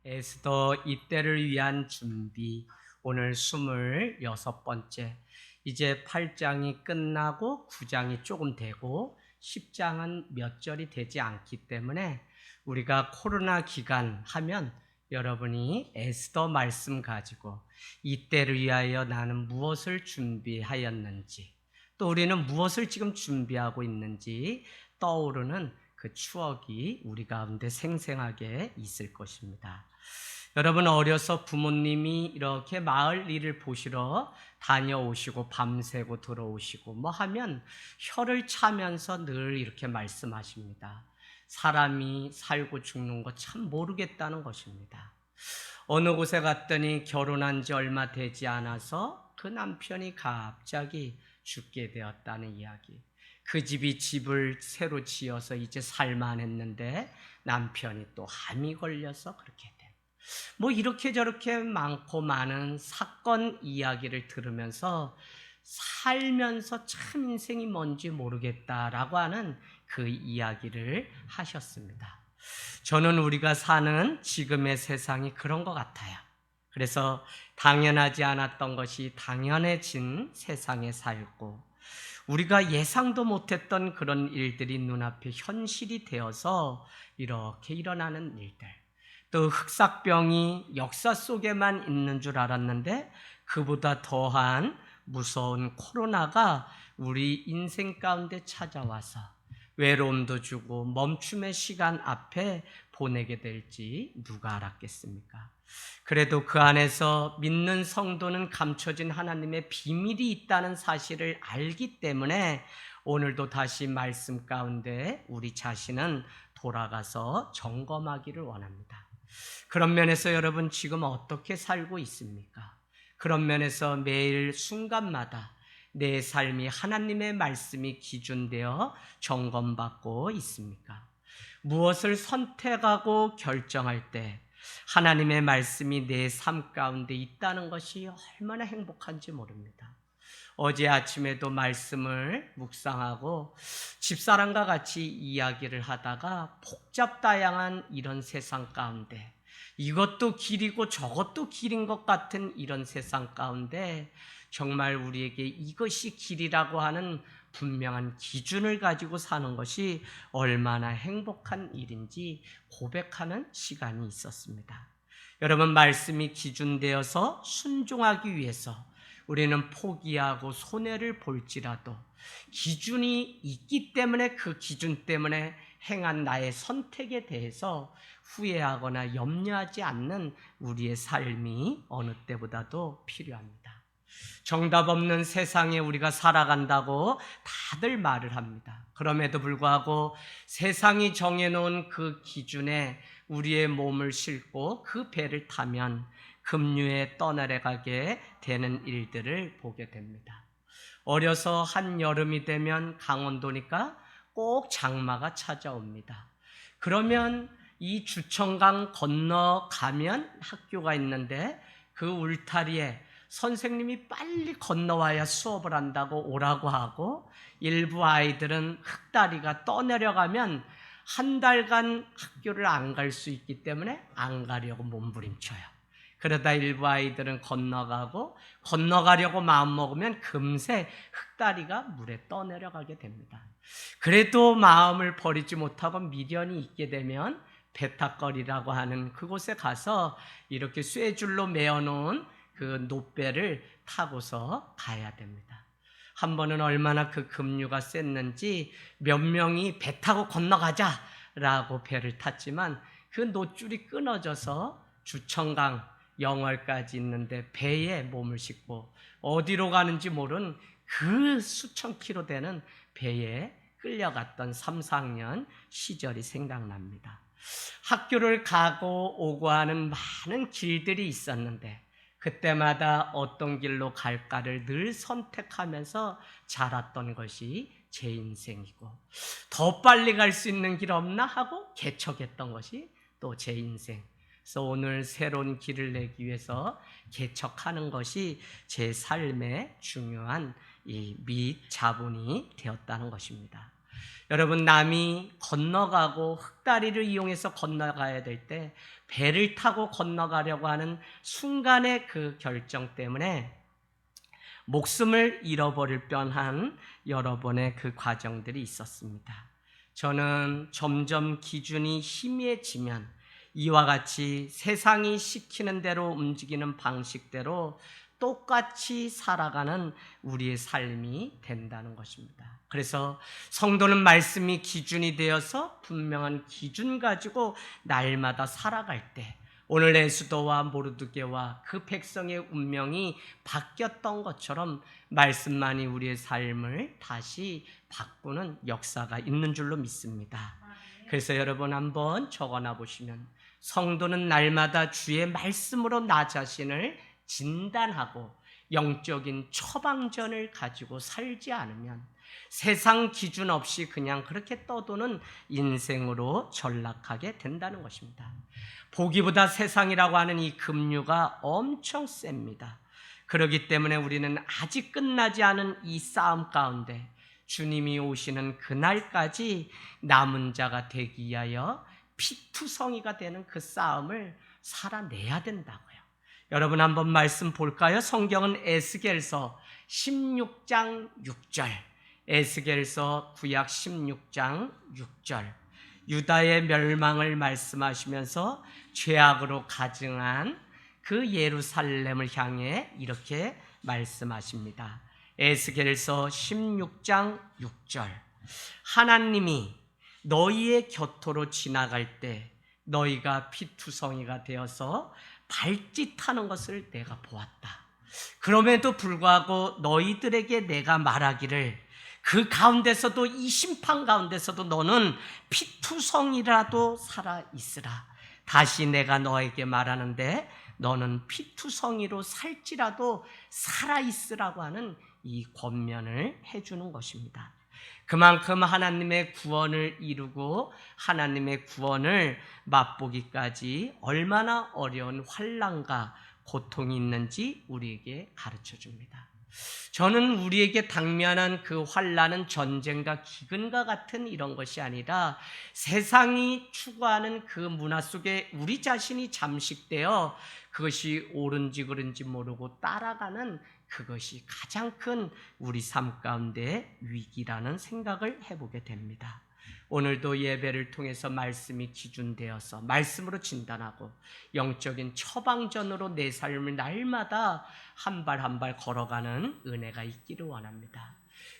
에스더 이때를 위한 준비. 오늘 26번째. 이제 8장이 끝나고 9장이 조금 되고 10장은 몇 절이 되지 않기 때문에 우리가 코로나 기간 하면 여러분이 에스더 말씀 가지고 이때를 위하여 나는 무엇을 준비하였는지, 또 우리는 무엇을 지금 준비하고 있는지 떠오르는 그 추억이 우리 가운데 생생하게 있을 것입니다. 여러분, 어려서 부모님이 이렇게 마을 일을 보시러 다녀오시고 밤새고 들어오시고 뭐 하면 혀를 차면서 늘 이렇게 말씀하십니다. 사람이 살고 죽는 거 참 모르겠다는 것입니다. 어느 곳에 갔더니 결혼한 지 얼마 되지 않아서 그 남편이 갑자기 죽게 되었다는 이야기. 그 집이 집을 새로 지어서 이제 살만했는데 남편이 또 암이 걸려서 그렇게 된. 뭐 이렇게 저렇게 많고 많은 사건 이야기를 들으면서 살면서 참 인생이 뭔지 모르겠다라고 하는 그 이야기를 하셨습니다. 저는 우리가 사는 지금의 세상이 그런 것 같아요. 그래서 당연하지 않았던 것이 당연해진 세상에 살고, 우리가 예상도 못했던 그런 일들이 눈앞에 현실이 되어서 이렇게 일어나는 일들, 또 흑사병이 역사 속에만 있는 줄 알았는데 그보다 더한 무서운 코로나가 우리 인생 가운데 찾아와서 외로움도 주고 멈춤의 시간 앞에 보내게 될지 누가 알았겠습니까? 그래도 그 안에서 믿는 성도는 감춰진 하나님의 비밀이 있다는 사실을 알기 때문에 오늘도 다시 말씀 가운데 우리 자신은 돌아가서 점검하기를 원합니다. 그런 면에서 여러분 지금 어떻게 살고 있습니까? 그런 면에서 매일 순간마다 내 삶이 하나님의 말씀이 기준되어 점검받고 있습니까? 무엇을 선택하고 결정할 때 하나님의 말씀이 내 삶 가운데 있다는 것이 얼마나 행복한지 모릅니다. 어제 아침에도 말씀을 묵상하고 집사람과 같이 이야기를 하다가 복잡다양한 이런 세상 가운데, 이것도 길이고 저것도 길인 것 같은 이런 세상 가운데 정말 우리에게 이것이 길이라고 하는 분명한 기준을 가지고 사는 것이 얼마나 행복한 일인지 고백하는 시간이 있었습니다. 여러분, 말씀이 기준되어서 순종하기 위해서 우리는 포기하고 손해를 볼지라도 기준이 있기 때문에 그 기준 때문에 행한 나의 선택에 대해서 후회하거나 염려하지 않는 우리의 삶이 어느 때보다도 필요합니다. 정답 없는 세상에 우리가 살아간다고 다들 말을 합니다. 그럼에도 불구하고 세상이 정해놓은 그 기준에 우리의 몸을 싣고 그 배를 타면 급류에 떠내려가게 되는 일들을 보게 됩니다. 어려서 한여름이 되면 강원도니까 꼭 장마가 찾아옵니다. 그러면 이 주천강 건너가면 학교가 있는데 그 울타리에 선생님이 빨리 건너와야 수업을 한다고 오라고 하고, 일부 아이들은 흙다리가 떠내려가면 한 달간 학교를 안 갈 수 있기 때문에 안 가려고 몸부림쳐요. 그러다 일부 아이들은 건너가려고 마음먹으면 금세 흙다리가 물에 떠내려가게 됩니다. 그래도 마음을 버리지 못하고 미련이 있게 되면 배탁거리라고 하는 그곳에 가서 이렇게 쇠줄로 메어놓은 그 놋배를 타고서 가야 됩니다. 한 번은 얼마나 그 급류가 셌는지 몇 명이 배 타고 건너가자라고 배를 탔지만 그 놋줄이 끊어져서 주천강 영월까지 있는데 배에 몸을 싣고 어디로 가는지 모르는 그 수천 킬로 되는 배에 끌려갔던 3, 4학년 시절이 생각납니다. 학교를 가고 오고 하는 많은 길들이 있었는데 그때마다 어떤 길로 갈까를 늘 선택하면서 자랐던 것이 제 인생이고, 더 빨리 갈 수 있는 길 없나 하고 개척했던 것이 또 제 인생. 그래서 오늘 새로운 길을 내기 위해서 개척하는 것이 제 삶의 중요한 이 및 자본이 되었다는 것입니다. 여러분, 남이 건너가고 흙다리를 이용해서 건너가야 될 때 배를 타고 건너가려고 하는 순간의 그 결정 때문에 목숨을 잃어버릴 뻔한 여러 번의 그 과정들이 있었습니다. 저는 점점 기준이 희미해지면 이와 같이 세상이 시키는 대로 움직이는 방식대로 똑같이 살아가는 우리의 삶이 된다는 것입니다. 그래서 성도는 말씀이 기준이 되어서 분명한 기준 가지고 날마다 살아갈 때 오늘 에스더와 모르드게와 그 백성의 운명이 바뀌었던 것처럼 말씀만이 우리의 삶을 다시 바꾸는 역사가 있는 줄로 믿습니다. 그래서 여러분 한번 적어놔 보시면, 성도는 날마다 주의 말씀으로 나 자신을 진단하고 영적인 처방전을 가지고 살지 않으면 세상 기준 없이 그냥 그렇게 떠도는 인생으로 전락하게 된다는 것입니다. 보기보다 세상이라고 하는 이 급류가 엄청 셉니다. 그렇기 때문에 우리는 아직 끝나지 않은 이 싸움 가운데 주님이 오시는 그날까지 남은 자가 되기 위하여 피투성이가 되는 그 싸움을 살아내야 된다고요. 여러분 한번 말씀 볼까요? 성경은 에스겔서 16장 6절, 에스겔서 구약 16장 6절, 유다의 멸망을 말씀하시면서 죄악으로 가증한 그 예루살렘을 향해 이렇게 말씀하십니다. 에스겔서 16장 6절, 하나님이 너희의 곁으로 지나갈 때 너희가 피투성이가 되어서 발짓하는 것을 내가 보았다. 그럼에도 불구하고 너희들에게 내가 말하기를, 그 가운데서도, 이 심판 가운데서도 너는 피투성이라도 살아있으라. 다시 내가 너에게 말하는데 너는 피투성이로 살지라도 살아있으라고 하는 이 권면을 해주는 것입니다. 그만큼 하나님의 구원을 이루고 하나님의 구원을 맛보기까지 얼마나 어려운 환난과 고통이 있는지 우리에게 가르쳐줍니다. 저는 우리에게 당면한 그 환난은 전쟁과 기근과 같은 이런 것이 아니라 세상이 추구하는 그 문화 속에 우리 자신이 잠식되어 그것이 옳은지 그른지 모르고 따라가는 그것이 가장 큰 우리 삶 가운데 위기라는 생각을 해보게 됩니다. 오늘도 예배를 통해서 말씀이 기준되어서 말씀으로 진단하고 영적인 처방전으로 내 삶을 날마다 한 발 한 발 걸어가는 은혜가 있기를 원합니다.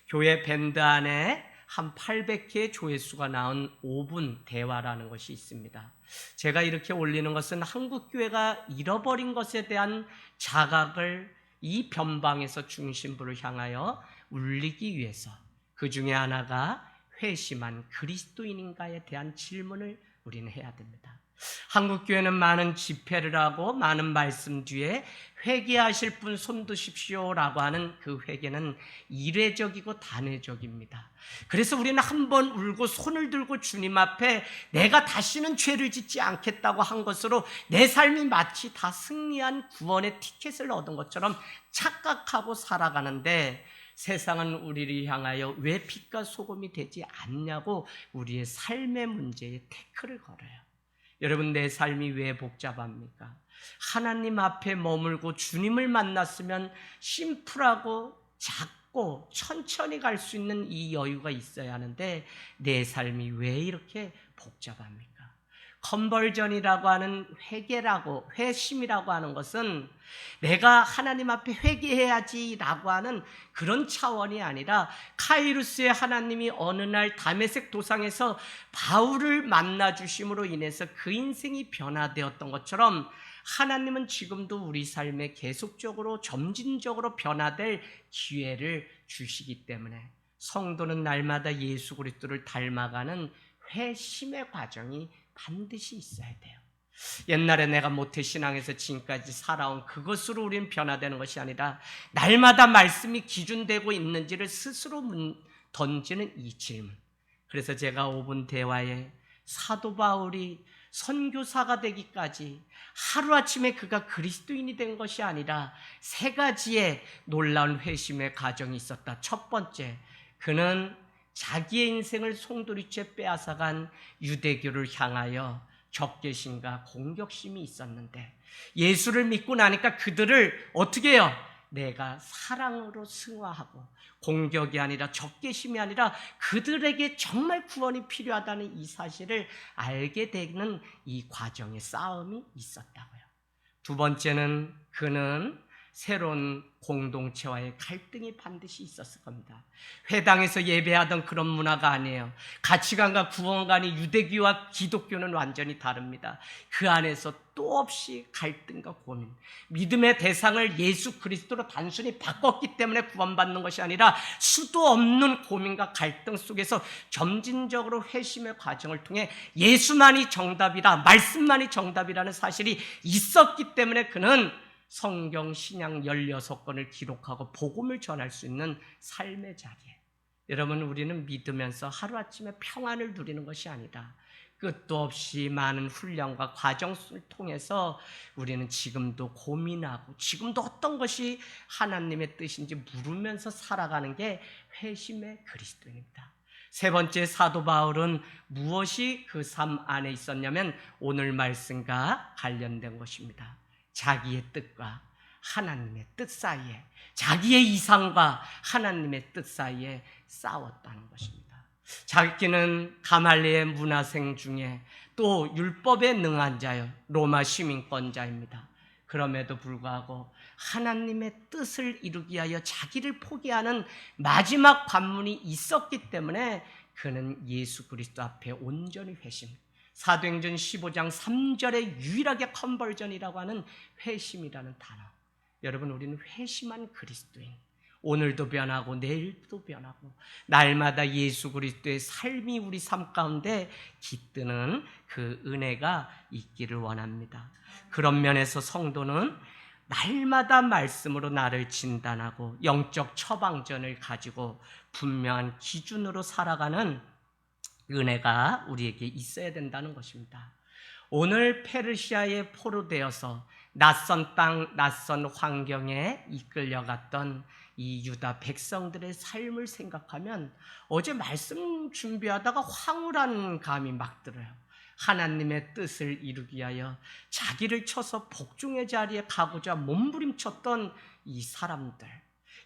교회 밴드 안에 한 800개의 조회수가 나온 5분 대화라는 것이 있습니다. 제가 이렇게 올리는 것은 한국교회가 잃어버린 것에 대한 자각을 이 변방에서 중심부를 향하여 울리기 위해서, 그 중에 하나가 회심한 그리스도인인가에 대한 질문을 우리는 해야 됩니다. 한국교회는 많은 집회를 하고 많은 말씀 뒤에 회개하실 분 손 드십시오라고 하는 그 회개는 이례적이고 단회적입니다. 그래서 우리는 한번 울고 손을 들고 주님 앞에 내가 다시는 죄를 짓지 않겠다고 한 것으로 내 삶이 마치 다 승리한 구원의 티켓을 얻은 것처럼 착각하고 살아가는데, 세상은 우리를 향하여 왜 빛과 소금이 되지 않냐고 우리의 삶의 문제에 태클을 걸어요. 여러분, 내 삶이 왜 복잡합니까? 하나님 앞에 머물고 주님을 만났으면 심플하고 작고 천천히 갈 수 있는 이 여유가 있어야 하는데 내 삶이 왜 이렇게 복잡합니까? 컨버전이라고 하는 회개라고, 회심이라고 하는 것은 내가 하나님 앞에 회개해야지라고 하는 그런 차원이 아니라, 카이루스의 하나님이 어느 날 다메섹 도상에서 바울을 만나 주심으로 인해서 그 인생이 변화되었던 것처럼 하나님은 지금도 우리 삶에 계속적으로 점진적으로 변화될 기회를 주시기 때문에 성도는 날마다 예수 그리스도를 닮아가는 회심의 과정이 반드시 있어야 돼요. 옛날에 내가 모태신앙에서 지금까지 살아온 그것으로 우리는 변화되는 것이 아니라 날마다 말씀이 기준되고 있는지를 스스로 던지는 이 질문. 그래서 제가 5분 대화에 사도 바울이 선교사가 되기까지 하루아침에 그가 그리스도인이 된 것이 아니라 3가지의 놀라운 회심의 과정이 있었다. 첫 번째, 그는 자기의 인생을 송두리째 빼앗아간 유대교를 향하여 적개심과 공격심이 있었는데 예수를 믿고 나니까 그들을 어떻게 해요? 내가 사랑으로 승화하고 공격이 아니라 적개심이 아니라 그들에게 정말 구원이 필요하다는 이 사실을 알게 되는 이 과정의 싸움이 있었다고요. 두 번째는 그는 새로운 공동체와의 갈등이 반드시 있었을 겁니다. 회당에서 예배하던 그런 문화가 아니에요. 가치관과 구원관이 유대교와 기독교는 완전히 다릅니다. 그 안에서 또 없이 갈등과 고민, 믿음의 대상을 예수 그리스도로 단순히 바꿨기 때문에 구원받는 것이 아니라 수도 없는 고민과 갈등 속에서 점진적으로 회심의 과정을 통해 예수만이 정답이라, 말씀만이 정답이라는 사실이 있었기 때문에 그는 성경 신약 16권을 기록하고 복음을 전할 수 있는 삶의 자리에, 여러분, 우리는 믿으면서 하루아침에 평안을 누리는 것이 아니라 끝도 없이 많은 훈련과 과정을 통해서 우리는 지금도 고민하고 지금도 어떤 것이 하나님의 뜻인지 물으면서 살아가는 게 회심의 그리스도입니다. 세 번째, 사도 바울은 무엇이 그 삶 안에 있었냐면 오늘 말씀과 관련된 것입니다. 자기의 뜻과 하나님의 뜻 사이에, 자기의 이상과 하나님의 뜻 사이에 싸웠다는 것입니다. 자기는 가말리엘 문화생 중에 또 율법에 능한 자요, 로마 시민권자입니다. 그럼에도 불구하고 하나님의 뜻을 이루기 위하여 자기를 포기하는 마지막 관문이 있었기 때문에 그는 예수 그리스도 앞에 온전히 회심, 사도행전 15장 3절에 유일하게 컨버전이라고 하는 회심이라는 단어. 여러분, 우리는 회심한 그리스도인, 오늘도 변하고 내일도 변하고 날마다 예수 그리스도의 삶이 우리 삶 가운데 깃드는 그 은혜가 있기를 원합니다. 그런 면에서 성도는 날마다 말씀으로 나를 진단하고 영적 처방전을 가지고 분명한 기준으로 살아가는 은혜가 우리에게 있어야 된다는 것입니다. 오늘 페르시아에 포로되어서 낯선 땅, 낯선 환경에 이끌려갔던 이 유다 백성들의 삶을 생각하면 어제 말씀 준비하다가 황홀한 감이 막 들어요. 하나님의 뜻을 이루기 위하여 자기를 쳐서 복종의 자리에 가고자 몸부림쳤던 이 사람들,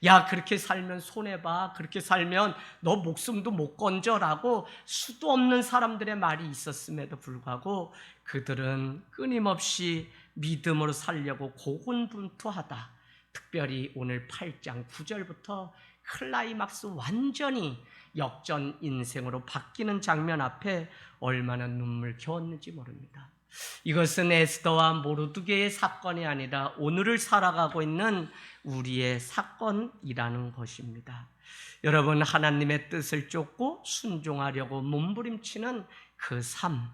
야, 그렇게 살면 손해봐, 그렇게 살면 너 목숨도 못 건져라고 수도 없는 사람들의 말이 있었음에도 불구하고 그들은 끊임없이 믿음으로 살려고 고군분투하다. 특별히 오늘 8장 9절부터 클라이막스 완전히 역전 인생으로 바뀌는 장면 앞에 얼마나 눈물겨웠는지 모릅니다. 이것은 에스더와 모르드게의 사건이 아니라 오늘을 살아가고 있는 우리의 사건이라는 것입니다. 여러분, 하나님의 뜻을 쫓고 순종하려고 몸부림치는 그 삶,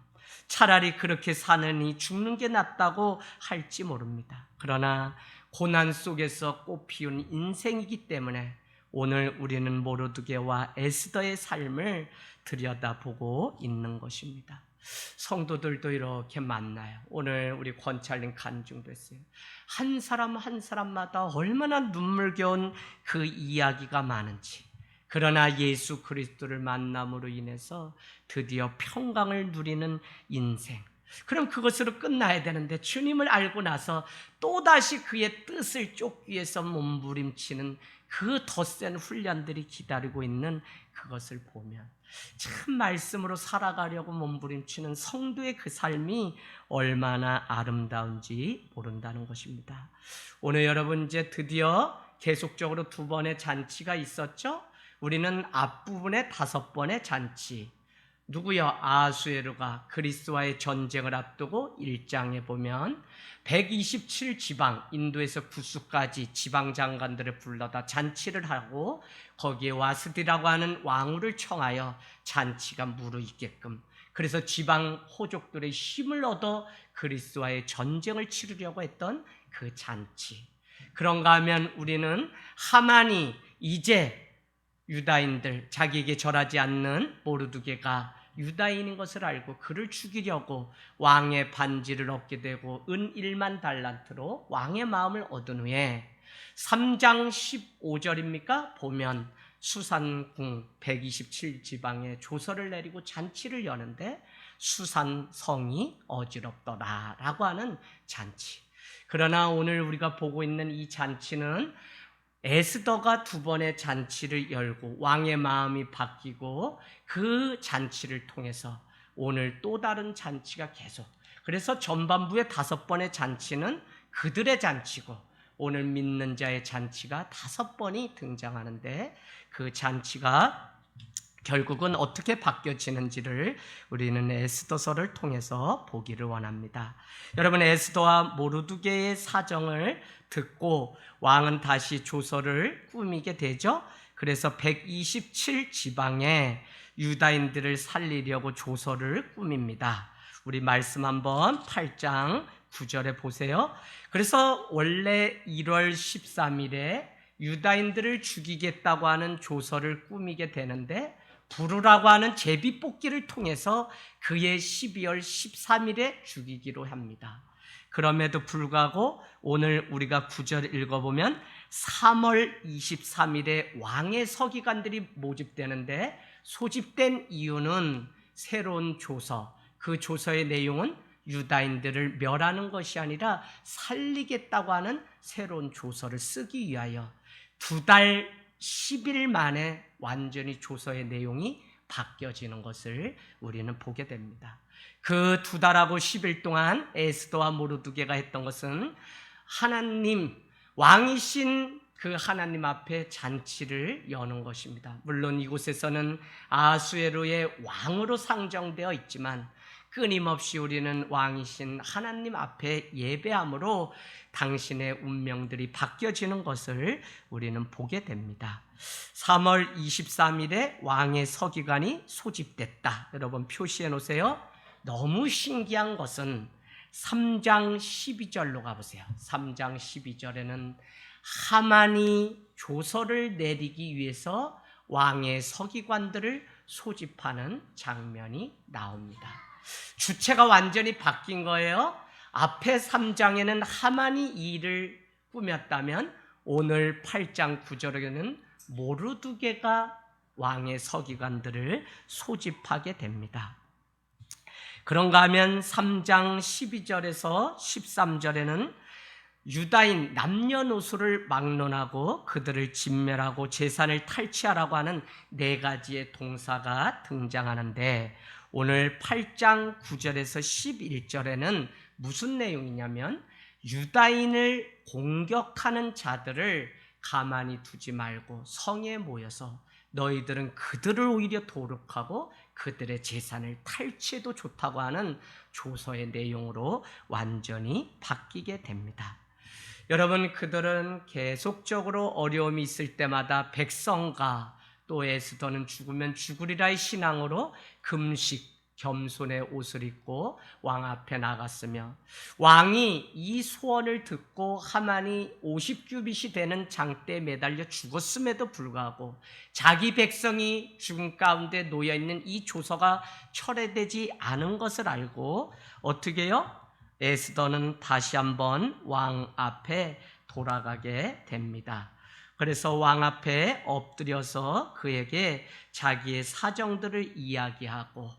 차라리 그렇게 사느니 죽는 게 낫다고 할지 모릅니다. 그러나 고난 속에서 꽃피운 인생이기 때문에 오늘 우리는 모르드게와 에스더의 삶을 들여다보고 있는 것입니다. 성도들도 이렇게 만나요. 오늘 우리 권찰님 간증도 했어요. 한 사람 한 사람마다 얼마나 눈물겨운 그 이야기가 많은지, 그러나 예수 그리스도를 만남으로 인해서 드디어 평강을 누리는 인생, 그럼 그것으로 끝나야 되는데 주님을 알고 나서 또다시 그의 뜻을 쫓기 위해서 몸부림치는 그 덧센 훈련들이 기다리고 있는 그것을 보면 참 말씀으로 살아가려고 몸부림치는 성도의 그 삶이 얼마나 아름다운지 모른다는 것입니다. 오늘 여러분, 이제 드디어 계속적으로 2번의 잔치가 있었죠. 우리는 앞부분에 5번의 잔치, 누구요? 아하수에로가 그리스와의 전쟁을 앞두고 1장에 보면 127지방, 인도에서 구스까지 지방장관들을 불러다 잔치를 하고 거기에 와스디라고 하는 왕후를 청하여 잔치가 무르익게끔, 그래서 지방 호족들의 힘을 얻어 그리스와의 전쟁을 치르려고 했던 그 잔치. 그런가 하면 우리는 하만이 이제 유다인들, 자기에게 절하지 않는 모르드게가 유다인인 것을 알고 그를 죽이려고 왕의 반지를 얻게 되고 은 1만 달란트로 왕의 마음을 얻은 후에 3장 15절입니까? 보면 수산궁 127지방에 조서를 내리고 잔치를 여는데 수산성이 어지럽더라라고 하는 잔치. 그러나 오늘 우리가 보고 있는 이 잔치는 에스더가 두 번의 잔치를 열고 왕의 마음이 바뀌고 그 잔치를 통해서 오늘 또 다른 잔치가 계속, 그래서 전반부의 5번의 잔치는 그들의 잔치고 오늘 믿는 자의 잔치가 5번이 등장하는데 그 잔치가 결국은 어떻게 바뀌어지는지를 우리는 에스더서를 통해서 보기를 원합니다. 여러분, 에스더와 모르드게의 사정을 듣고 왕은 다시 조서를 꾸미게 되죠. 그래서 127지방에 유다인들을 살리려고 조서를 꾸밉니다. 우리 말씀 한번 8장 9절에 보세요. 그래서 원래 1월 13일에 유다인들을 죽이겠다고 하는 조서를 꾸미게 되는데 부르라고 하는 제비뽑기를 통해서 그의 12월 13일에 죽이기로 합니다. 그럼에도 불구하고 오늘 우리가 9절 읽어보면 3월 23일에 왕의 서기관들이 모집되는데 소집된 이유는 새로운 조서, 그 조서의 내용은 유다인들을 멸하는 것이 아니라 살리겠다고 하는 새로운 조서를 쓰기 위하여 2달 10일 만에 완전히 조서의 내용이 바뀌어지는 것을 우리는 보게 됩니다. 그 2달하고 10일 동안 에스더와 모르드게가 했던 것은 하나님, 왕이신 그 하나님 앞에 잔치를 여는 것입니다. 물론 이곳에서는 아하수에로의 왕으로 상정되어 있지만 끊임없이 우리는 왕이신 하나님 앞에 예배함으로 당신의 운명들이 바뀌어지는 것을 우리는 보게 됩니다. 3월 23일에 왕의 서기관이 소집됐다. 여러분 표시해 놓으세요. 너무 신기한 것은 3장 12절로 가보세요. 3장 12절에는 하만이 조서를 내리기 위해서 왕의 서기관들을 소집하는 장면이 나옵니다. 주체가 완전히 바뀐 거예요. 앞에 3장에는 하만이 이 일을 꾸몄다면 오늘 8장 9절에는 모르드게가 왕의 서기관들을 소집하게 됩니다. 그런가 하면 3장 12절에서 13절에는 유다인 남녀노소를 막론하고 그들을 진멸하고 재산을 탈취하라고 하는 4가지의 동사가 등장하는데 오늘 8장 9절에서 11절에는 무슨 내용이냐면 유다인을 공격하는 자들을 가만히 두지 말고 성에 모여서 너희들은 그들을 오히려 도륙하고 그들의 재산을 탈취해도 좋다고 하는 조서의 내용으로 완전히 바뀌게 됩니다. 여러분, 그들은 계속적으로 어려움이 있을 때마다 백성과 또 에스더는 죽으면 죽으리라의 신앙으로 금식, 겸손의 옷을 입고 왕 앞에 나갔으며 왕이 이 소원을 듣고 하만이 50규빗이 되는 장대에 매달려 죽었음에도 불구하고 자기 백성이 죽음 가운데 놓여있는 이 조서가 철회되지 않은 것을 알고 어떻게 해요? 에스더는 다시 한번 왕 앞에 돌아가게 됩니다. 그래서 왕 앞에 엎드려서 그에게 자기의 사정들을 이야기하고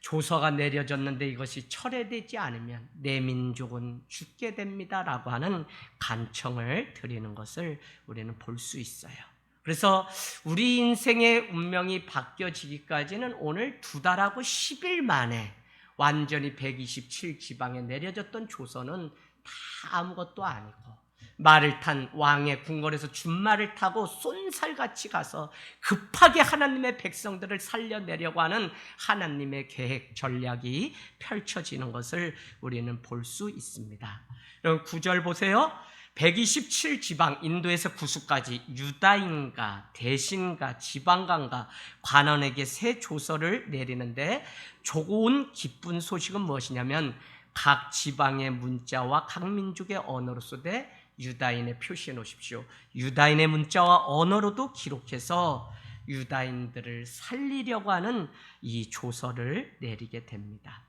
조서가 내려졌는데 이것이 철회되지 않으면 내 민족은 죽게 됩니다라고 하는 간청을 드리는 것을 우리는 볼 수 있어요. 그래서 우리 인생의 운명이 바뀌어지기까지는 오늘 2달하고 10일 만에 완전히 127지방에 내려졌던 조서는 다 아무것도 아니고 말을 탄 왕의 궁궐에서 준말을 타고 쏜살같이 가서 급하게 하나님의 백성들을 살려내려고 하는 하나님의 계획 전략이 펼쳐지는 것을 우리는 볼 수 있습니다. 여러분 9절 보세요. 127지방 인도에서 구수까지 유다인과 대신과 지방관과 관원에게 새 조서를 내리는데 좋은 기쁜 소식은 무엇이냐면 각 지방의 문자와 각 민족의 언어로 쓰되 유다인에 표시해 놓으십시오. 유다인의 문자와 언어로도 기록해서 유다인들을 살리려고 하는 이 조서를 내리게 됩니다.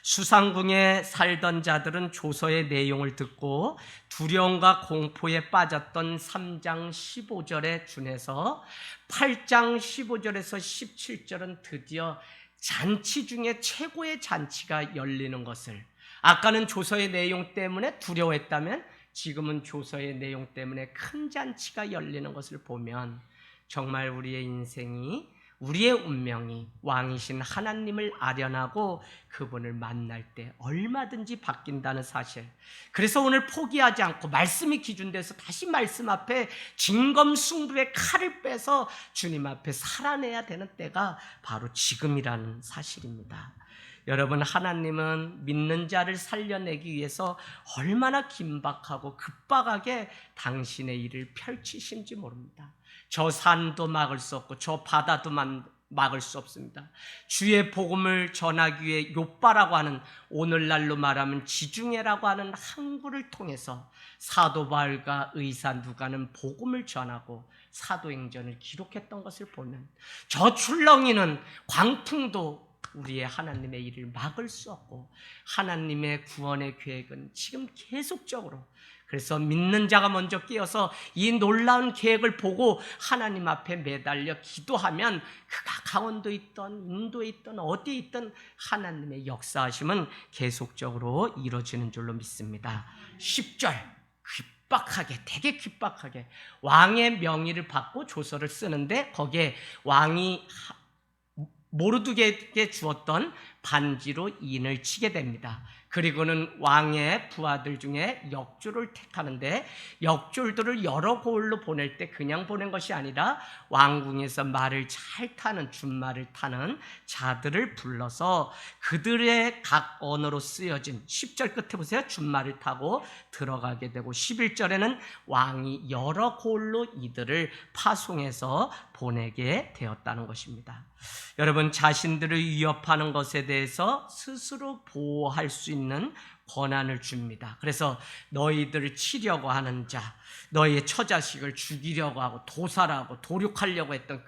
수상궁에 살던 자들은 조서의 내용을 듣고 두려움과 공포에 빠졌던 3장 15절에 준해서 8장 15절에서 17절은 드디어 잔치 중에 최고의 잔치가 열리는 것을, 아까는 조서의 내용 때문에 두려워했다면 지금은 조서의 내용 때문에 큰 잔치가 열리는 것을 보면 정말 우리의 인생이, 우리의 운명이 왕이신 하나님을 아련하고 그분을 만날 때 얼마든지 바뀐다는 사실. 그래서 오늘 포기하지 않고 말씀이 기준돼서 다시 말씀 앞에 진검승부의 칼을 빼서 주님 앞에 살아내야 되는 때가 바로 지금이라는 사실입니다. 여러분, 하나님은 믿는 자를 살려내기 위해서 얼마나 긴박하고 급박하게 당신의 일을 펼치신지 모릅니다. 저 산도 막을 수 없고 저 바다도 막을 수 없습니다. 주의 복음을 전하기 위해 욥바라고 하는, 오늘날로 말하면 지중해라고 하는 항구를 통해서 사도 바울과 의사 누가는 복음을 전하고 사도행전을 기록했던 것을 보면 저 출렁이는 광풍도 우리의 하나님의 일을 막을 수 없고 하나님의 구원의 계획은 지금 계속적으로, 그래서 믿는 자가 먼저 깨어서 이 놀라운 계획을 보고 하나님 앞에 매달려 기도하면 그가 강원도에 있던 인도에 있던 어디에 있던 하나님의 역사하심은 계속적으로 이루어지는 줄로 믿습니다. 10절 귓박하게, 되게 귓박하게 왕의 명의를 받고 조서를 쓰는데 거기에 왕이 모르드게에게 주었던 반지로 인을 치게 됩니다. 그리고는 왕의 부하들 중에 역졸을 택하는데 역졸들을 여러 고을로 보낼 때 그냥 보낸 것이 아니라 왕궁에서 말을 잘 타는, 준말을 타는 자들을 불러서 그들의 각 언어로 쓰여진, 10절 끝에 보세요. 준말을 타고 들어가게 되고 11절에는 왕이 여러 고을로 이들을 파송해서 보내게 되었다는 것입니다. 여러분, 자신들을 위협하는 것에 대해서 스스로 보호할 수 있는 권한을 줍니다. 그래서 너희들을 치려고 하는 자, 너희의 처자식을 죽이려고 하고 도살하고 도륙하려고 했던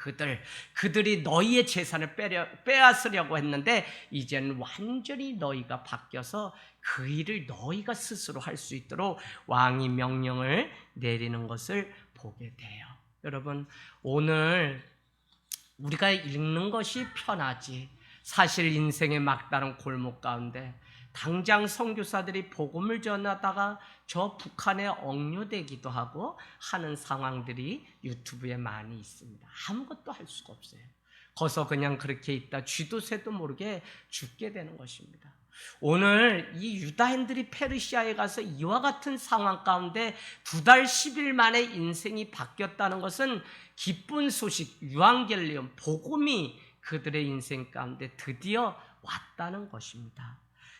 그들이 너희의 재산을 빼앗으려고 했는데 이제는 완전히 너희가 바뀌어서 그 일을 너희가 스스로 할 수 있도록 왕이 명령을 내리는 것을 보게 돼요. 여러분, 오늘 우리가 읽는 것이 편하지 사실 인생의 막다른 골목 가운데 당장 선교사들이 복음을 전하다가 저 북한에 억류되기도 하고 하는 상황들이 유튜브에 많이 있습니다. 아무것도 할 수가 없어요. 거기서 그냥 그렇게 있다 쥐도 새도 모르게 죽게 되는 것입니다. 오늘 이 유다인들이 페르시아에 가서 이와 같은 상황 가운데 2달 10일 만에 인생이 바뀌었다는 것은 기쁜 소식, 유앙겔리온, 복음이 그들의 인생 가운데 드디어 왔다는 것입니다.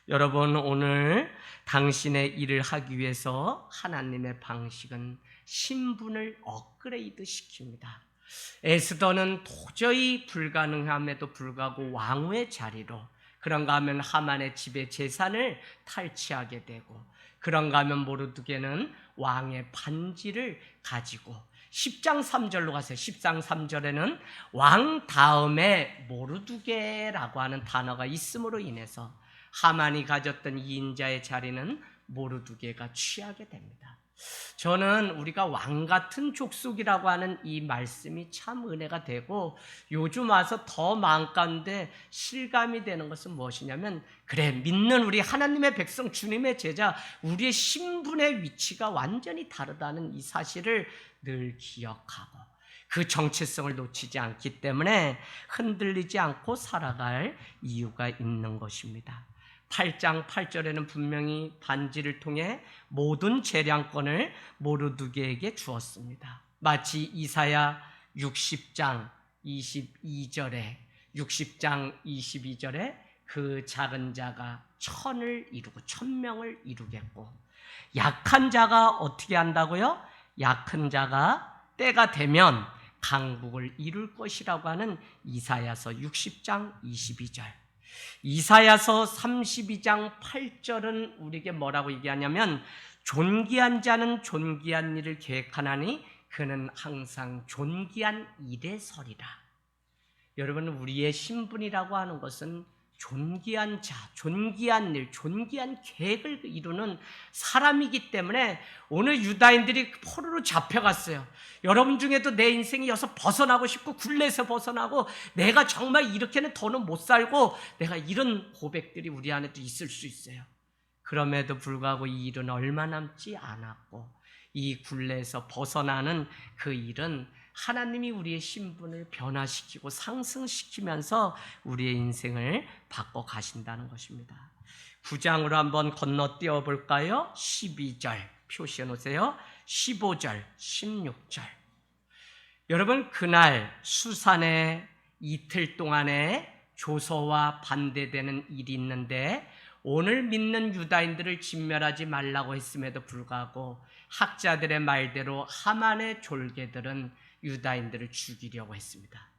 여러분, 오늘 당신의 일을 하기 위해서 하나님의 방식은 신분을 업그레이드 시킵니다. 에스더는 도저히 불가능함에도 불구하고 왕후의 자리로, 그런가 하면 하만의 집의 재산을 탈취하게 되고, 그런가 하면 모르드게는 왕의 반지를 가지고 10장 3절로 가세요. 10장 3절에는 왕 다음에 모르드게라고 하는 단어가 있음으로 인해서 하만이 가졌던 이 인자의 자리는 모르드게가 취하게 됩니다. 저는 우리가 왕 같은 족속이라고 하는 이 말씀이 참 은혜가 되고 요즘 와서 더 마음 가운데 실감이 되는 것은 무엇이냐면, 그래, 믿는 우리 하나님의 백성, 주님의 제자, 우리의 신분의 위치가 완전히 다르다는 이 사실을 늘 기억하고 그 정체성을 놓치지 않기 때문에 흔들리지 않고 살아갈 이유가 있는 것입니다. 8장 8절에는 분명히 반지를 통해 모든 재량권을 모르드게에게 주었습니다. 마치 이사야 60장 22절에 그 작은 자가 1000을 이루고 1000명을 이루겠고, 약한 자가 어떻게 한다고요? 약한 자가 때가 되면 강국을 이룰 것이라고 하는 이사야서 60장 22절. 이사야서 32장 8절은 우리에게 뭐라고 얘기하냐면, 존귀한 자는 존귀한 일을 계획하나니 그는 항상 존귀한 일에 서리라. 여러분, 우리의 신분이라고 하는 것은 존귀한 자, 존귀한 일, 존귀한 계획을 이루는 사람이기 때문에 오늘 유다인들이 포로로 잡혀갔어요. 여러분 중에도 내 인생이 여기서 벗어나고 싶고 굴레에서 벗어나고 내가 정말 이렇게는 더는 못 살고 내가 이런 고백들이 우리 안에도 있을 수 있어요. 그럼에도 불구하고 이 일은 얼마 남지 않았고 이 굴레에서 벗어나는 그 일은 하나님이 우리의 신분을 변화시키고 상승시키면서 우리의 인생을 바꿔 가신다는 것입니다. 9장으로 한번 건너뛰어 볼까요? 12절 표시해 놓으세요. 15절, 16절. 여러분, 그날 수산에 이틀 동안에 조서와 반대되는 일이 있는데 오늘 믿는 유다인들을 진멸하지 말라고 했음에도 불구하고 학자들의 말대로 하만의 졸개들은 유다인들을 죽이려고 했습니다.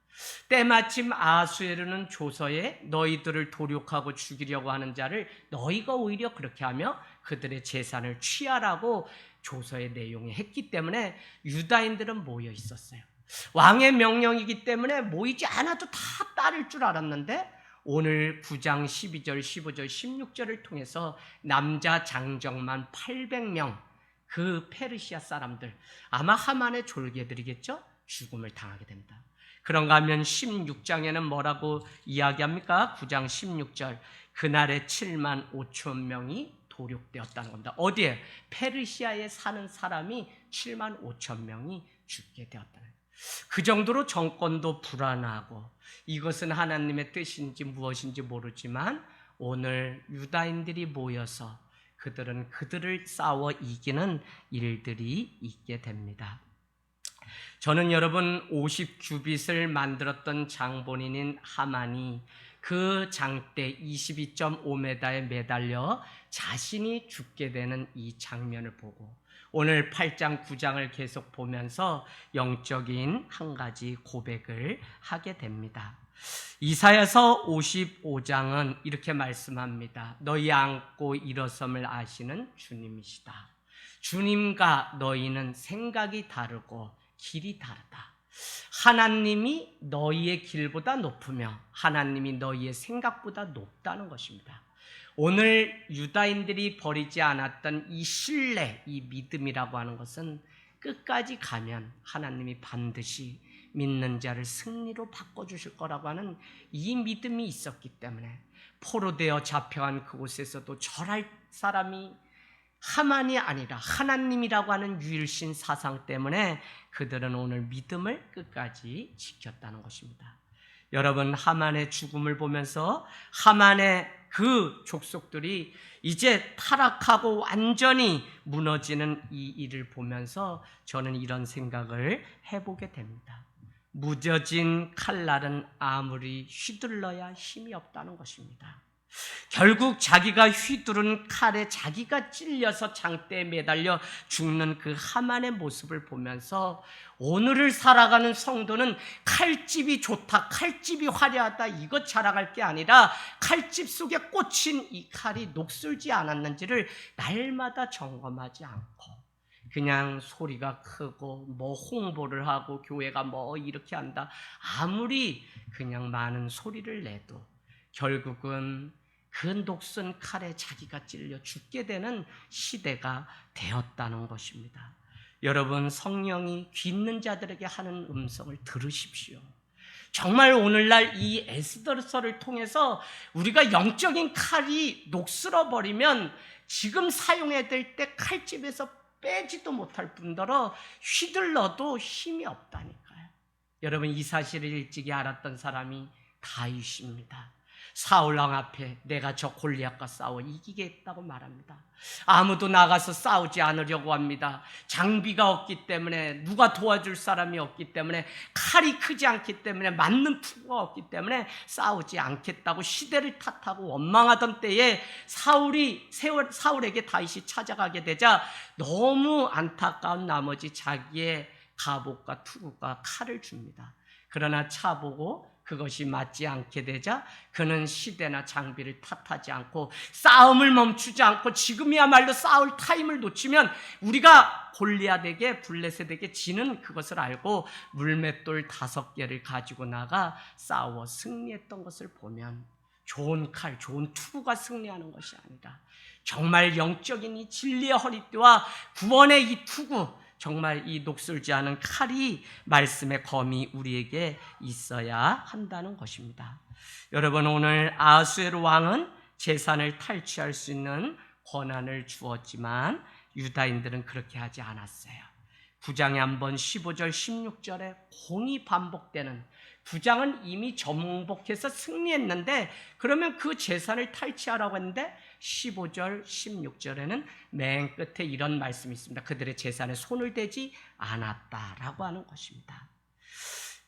때마침 아하수에르는 조서에 너희들을 도륙하고 죽이려고 하는 자를 너희가 오히려 그렇게 하며 그들의 재산을 취하라고 조서의 내용에 했기 때문에 유다인들은 모여 있었어요. 왕의 명령이기 때문에 모이지 않아도 다 따를 줄 알았는데 오늘 9장 12절, 15절, 16절을 통해서 남자 장정만 800명 그 페르시아 사람들 아마 하만의 졸개들이겠죠? 죽음을 당하게 됩니다. 그런가 하면 16장에는 뭐라고 이야기합니까? 9장 16절 그날에 7만 5천 명이 도륙되었다는 겁니다. 어디에? 페르시아에 사는 사람이 7만 5천 명이 죽게 되었다는 거예요. 그 정도로 정권도 불안하고 이것은 하나님의 뜻인지 무엇인지 모르지만 오늘 유다인들이 모여서 그들은 그들을 싸워 이기는 일들이 있게 됩니다. 저는 여러분 50규빗을 만들었던 장본인인 하만이 그 장대 22.5m에 매달려 자신이 죽게 되는 이 장면을 보고 오늘 8장 9장을 계속 보면서 영적인 한 가지 고백을 하게 됩니다. 이사야서 55장은 이렇게 말씀합니다. 너희 안고 일어섬을 아시는 주님이시다. 주님과 너희는 생각이 다르고 길이 다르다. 하나님이 너희의 길보다 높으며 하나님이 너희의 생각보다 높다는 것입니다. 오늘 유다인들이 버리지 않았던 이 신뢰, 이 믿음이라고 하는 것은 끝까지 가면 하나님이 반드시 믿는 자를 승리로 바꿔주실 거라고 하는 이 믿음이 있었기 때문에 포로되어 잡혀간 그곳에서도 절할 사람이 하만이 아니라 하나님이라고 하는 유일신 사상 때문에 그들은 오늘 믿음을 끝까지 지켰다는 것입니다. 여러분, 하만의 죽음을 보면서 하만의 그 족속들이 이제 타락하고 완전히 무너지는 이 일을 보면서 저는 이런 생각을 해보게 됩니다. 무뎌진 칼날은 아무리 휘둘러야 힘이 없다는 것입니다. 결국 자기가 휘두른 칼에 자기가 찔려서 장대에 매달려 죽는 그 하만의 모습을 보면서 오늘을 살아가는 성도는 칼집이 좋다, 칼집이 화려하다 이것 자랑할 게 아니라 칼집 속에 꽂힌 이 칼이 녹슬지 않았는지를 날마다 점검하지 않고 그냥 소리가 크고 뭐 홍보를 하고 교회가 뭐 이렇게 한다 아무리 그냥 많은 소리를 내도 결국은 그 녹슨 칼에 자기가 찔려 죽게 되는 시대가 되었다는 것입니다. 여러분, 성령이 귀 있는 자들에게 하는 음성을 들으십시오. 정말 오늘날 이 에스더서를 통해서 우리가 영적인 칼이 녹슬어 버리면 지금 사용해야 될 때 칼집에서 빼지도 못할 뿐더러 휘둘러도 힘이 없다니까요. 여러분, 이 사실을 일찍이 알았던 사람이 다윗입니다. 사울왕 앞에 내가 저 골리앗과 싸워 이기겠다고 말합니다. 아무도 나가서 싸우지 않으려고 합니다. 장비가 없기 때문에 누가 도와줄 사람이 없기 때문에 칼이 크지 않기 때문에 맞는 투구가 없기 때문에 싸우지 않겠다고 시대를 탓하고 원망하던 때에 사울에게 다윗이 찾아가게 되자 너무 안타까운 나머지 자기의 갑옷과 투구과 칼을 줍니다. 그러나 차보고 그것이 맞지 않게 되자 그는 시대나 장비를 탓하지 않고 싸움을 멈추지 않고 지금이야말로 싸울 타임을 놓치면 우리가 골리앗에게 블레셋에게 지는 그것을 알고 물맷돌 5개를 가지고 나가 싸워 승리했던 것을 보면 좋은 칼, 좋은 투구가 승리하는 것이 아니라 정말 영적인 이 진리의 허리띠와 구원의 이 투구, 정말 이 녹슬지 않은 칼이 말씀의 검이 우리에게 있어야 한다는 것입니다. 여러분, 오늘 아하수에로 왕은 재산을 탈취할 수 있는 권한을 주었지만 유다인들은 그렇게 하지 않았어요. 9장에 한번 15절 16절에 공이 반복되는, 9장은 이미 정복해서 승리했는데 그러면 그 재산을 탈취하라고 했는데 15절 16절에는 맨 끝에 이런 말씀이 있습니다. 그들의 재산에 손을 대지 않았다라고 하는 것입니다.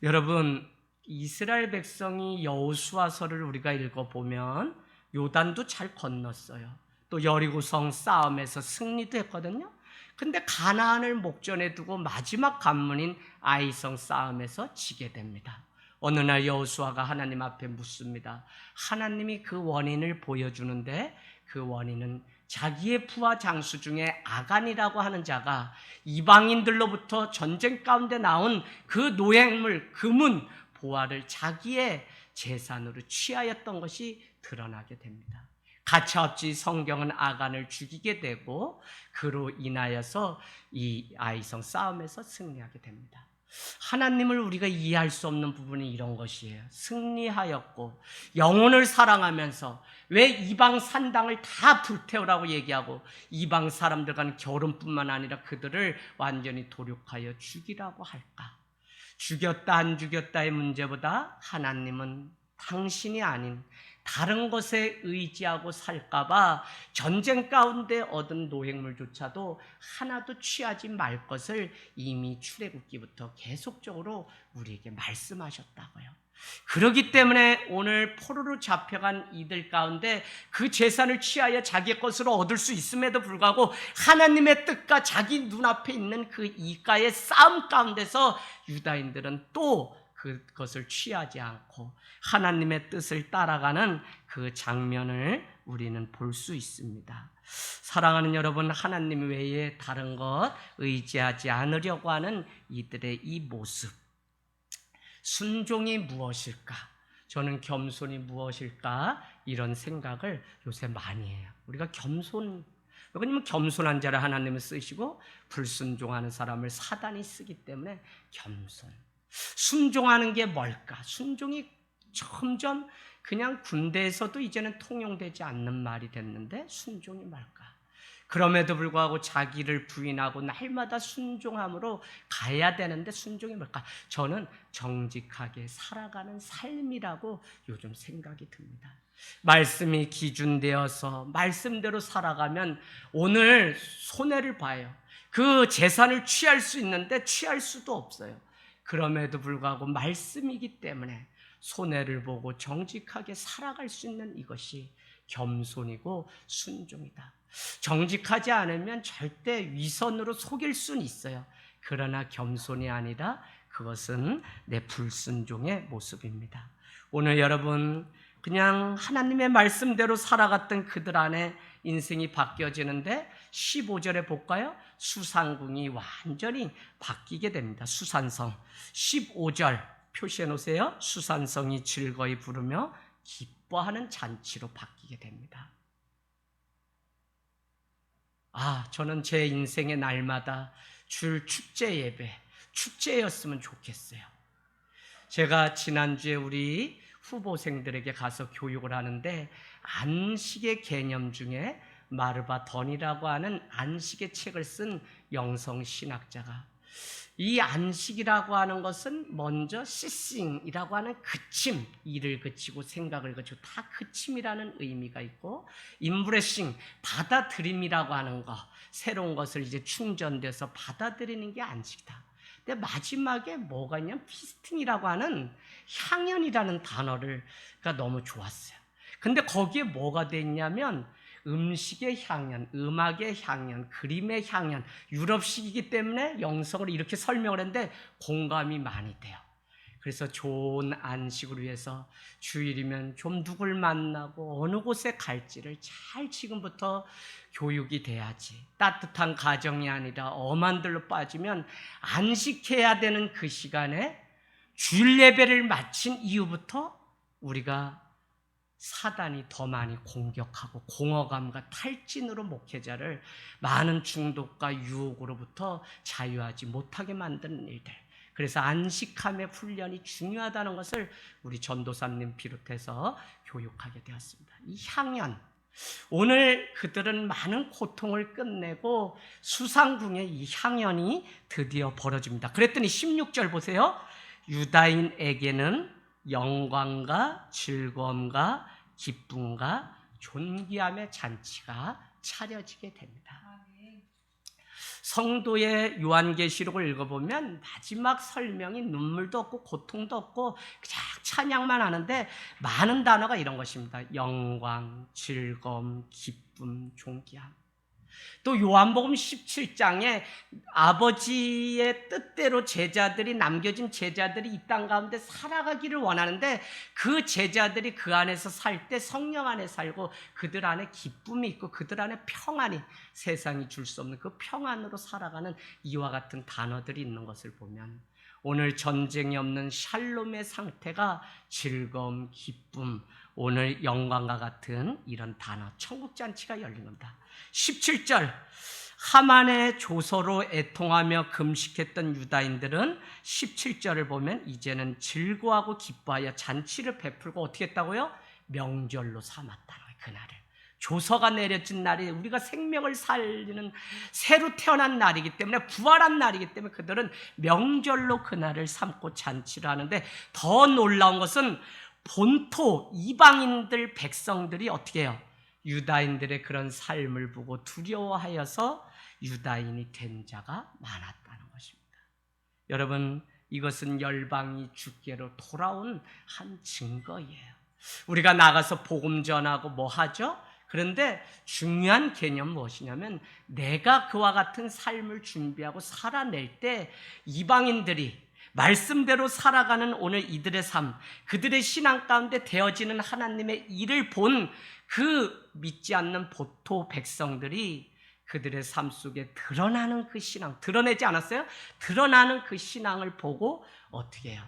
여러분, 이스라엘 백성이 여호수아서를 우리가 읽어보면 요단도 잘 건넜어요. 또 여리고성 싸움에서 승리도 했거든요. 근데 가나안을 목전에 두고 마지막 관문인 아이성 싸움에서 지게 됩니다. 어느 날 여호수아가 하나님 앞에 묻습니다. 하나님이 그 원인을 보여주는데 그 원인은 자기의 부하 장수 중에 아간이라고 하는 자가 이방인들로부터 전쟁 가운데 나온 그 노획물, 금은, 보화를 자기의 재산으로 취하였던 것이 드러나게 됩니다. 가차없이 성경은 아간을 죽이게 되고 그로 인하여서 이 아이성 싸움에서 승리하게 됩니다. 하나님을 우리가 이해할 수 없는 부분이 이런 것이에요. 승리하였고 영혼을 사랑하면서 왜 이방 산당을 다 불태우라고 얘기하고 이방 사람들과는 결혼뿐만 아니라 그들을 완전히 도륙하여 죽이라고 할까? 죽였다 안 죽였다의 문제보다 하나님은 당신이 아닌 다른 것에 의지하고 살까봐 전쟁 가운데 얻은 노획물조차도 하나도 취하지 말 것을 이미 출애굽기부터 계속적으로 우리에게 말씀하셨다고요. 그렇기 때문에 오늘 포로로 잡혀간 이들 가운데 그 재산을 취하여 자기 것으로 얻을 수 있음에도 불구하고 하나님의 뜻과 자기 눈앞에 있는 그 이가의 싸움 가운데서 유다인들은 또 그것을 취하지 않고 하나님의 뜻을 따라가는 그 장면을 우리는 볼 수 있습니다. 사랑하는 여러분, 하나님 외에 다른 것 의지하지 않으려고 하는 이들의 이 모습, 순종이 무엇일까? 저는 겸손이 무엇일까? 이런 생각을 요새 많이 해요. 우리가 왜냐면 겸손한 자를 하나님을 쓰시고 불순종하는 사람을 사단이 쓰기 때문에 겸손. 순종하는 게 뭘까? 순종이 점점 그냥 군대에서도 이제는 통용되지 않는 말이 됐는데 순종이 뭘까? 그럼에도 불구하고 자기를 부인하고 날마다 순종함으로 가야 되는데 순종이 뭘까? 저는 정직하게 살아가는 삶이라고 요즘 생각이 듭니다. 말씀이 기준되어서 말씀대로 살아가면 오늘 손해를 봐요. 그 재산을 취할 수 있는데 취할 수도 없어요. 그럼에도 불구하고 말씀이기 때문에 손해를 보고 정직하게 살아갈 수 있는 이것이 겸손이고 순종이다. 정직하지 않으면 절대 위선으로 속일 수는 있어요. 그러나 겸손이 아니라 그것은 내 불순종의 모습입니다. 오늘 여러분, 그냥 하나님의 말씀대로 살아갔던 그들 안에 인생이 바뀌어지는데 15절에 볼까요? 수산궁이 완전히 바뀌게 됩니다. 수산성 15절 표시해 놓으세요. 수산성이 즐거이 부르며 기뻐하는 잔치로 바뀌게 됩니다. 저는 제 인생의 날마다 줄 축제 예배, 축제였으면 좋겠어요. 제가 지난주에 우리 후보생들에게 가서 교육을 하는데 안식의 개념 중에 마르바 던이라고 하는 안식의 책을 쓴 영성신학자가 이 안식이라고 하는 것은 먼저 시싱이라고 하는 그침, 일을 그치고 생각을 그치고 다 그침이라는 의미가 있고 인브레싱, 받아들임이라고 하는 것, 새로운 것을 이제 충전돼서 받아들이는 게 안식이다. 근데 마지막에 뭐가 있냐면 피스팅이라고 하는 향연이라는 단어가 너무 좋았어요. 근데 거기에 뭐가 돼 있냐면 음식의 향연, 음악의 향연, 그림의 향연, 유럽식이기 때문에 영성을 이렇게 설명을 했는데 공감이 많이 돼요. 그래서 좋은 안식을 위해서 주일이면 좀 누굴 만나고 어느 곳에 갈지를 잘 지금부터 교육이 돼야지. 따뜻한 가정이 아니라 엄한들로 빠지면 안식해야 되는 그 시간에 주일 예배를 마친 이후부터 우리가 사단이 더 많이 공격하고 공허감과 탈진으로 목회자를 많은 중독과 유혹으로부터 자유하지 못하게 만드는 일들. 그래서 안식함의 훈련이 중요하다는 것을 우리 전도사님 비롯해서 교육하게 되었습니다. 이 향연, 오늘 그들은 많은 고통을 끝내고 수상궁의 이 향연이 드디어 벌어집니다. 그랬더니 16절 보세요. 유다인에게는 영광과 즐거움과 기쁨과 존귀함의 잔치가 차려지게 됩니다. 성도의 요한계시록을 읽어보면 마지막 설명이 눈물도 없고 고통도 없고 그냥 찬양만 하는데 많은 단어가 이런 것입니다. 영광, 즐거움, 기쁨, 존귀함. 또 요한복음 17장에 아버지의 뜻대로 제자들이, 남겨진 제자들이 이 땅 가운데 살아가기를 원하는데 그 제자들이 그 안에서 살 때 성령 안에 살고 그들 안에 기쁨이 있고 그들 안에 평안이, 세상이 줄 수 없는 그 평안으로 살아가는 이와 같은 단어들이 있는 것을 보면 오늘 전쟁이 없는 샬롬의 상태가 즐거움, 기쁨, 오늘 영광과 같은 이런 단어, 천국잔치가 열린 겁니다. 17절, 하만의 조서로 애통하며 금식했던 유다인들은 17절을 보면 이제는 즐거워하고 기뻐하여 잔치를 베풀고 어떻게 했다고요? 명절로 삼았다는 거예요. 그날을. 조서가 내려진 날이 우리가 생명을 살리는 새로 태어난 날이기 때문에, 부활한 날이기 때문에 그들은 명절로 그날을 삼고 잔치를 하는데, 더 놀라운 것은 본토 이방인들 백성들이 어떻게 해요? 유다인들의 그런 삶을 보고 두려워하여서 유다인이 된 자가 많았다는 것입니다. 여러분, 이것은 열방이 주께로 돌아온 한 증거예요. 우리가 나가서 복음 전하고 뭐 하죠? 그런데 중요한 개념 무엇이냐면, 내가 그와 같은 삶을 준비하고 살아낼 때 이방인들이 말씀대로 살아가는 오늘 이들의 삶, 그들의 신앙 가운데 되어지는 하나님의 일을 본 그 믿지 않는 보토 백성들이 그들의 삶 속에 드러나는 그 신앙, 드러내지 않았어요? 드러나는 그 신앙을 보고 어떻게 해요?